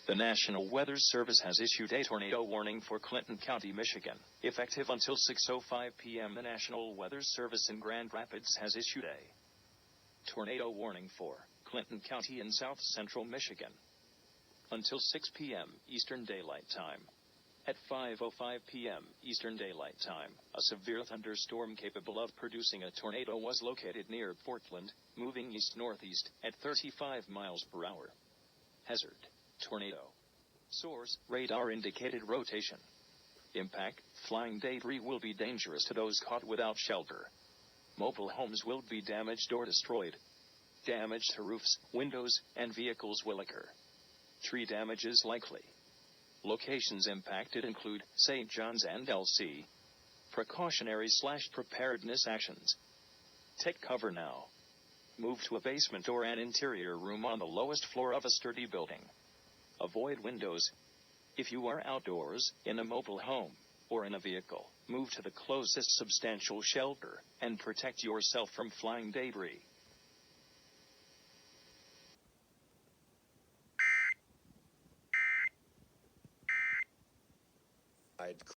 The National Weather Service has issued a tornado warning for Clinton County, Michigan. Effective until 6:05 p.m., the National Weather Service in Grand Rapids has issued a tornado warning for Clinton County in south central Michigan until 6 p.m. Eastern Daylight Time. At 5:05 p.m. Eastern Daylight Time, a severe thunderstorm capable of producing a tornado was located near Portland, moving east-northeast at 35 miles per hour. Hazard: tornado. Source: radar indicated rotation. Impact: flying debris will be dangerous to those caught without shelter. Mobile homes will be damaged or destroyed. Damage to roofs, windows, and vehicles will occur. Tree damage is likely. Locations impacted include St. John's and LC. Precautionary/preparedness actions. Take cover now. Move to a basement or an interior room on the lowest floor of a sturdy building. Avoid windows. If you are outdoors, in a mobile home, or in a vehicle, move to the closest substantial shelter, and protect yourself from flying debris.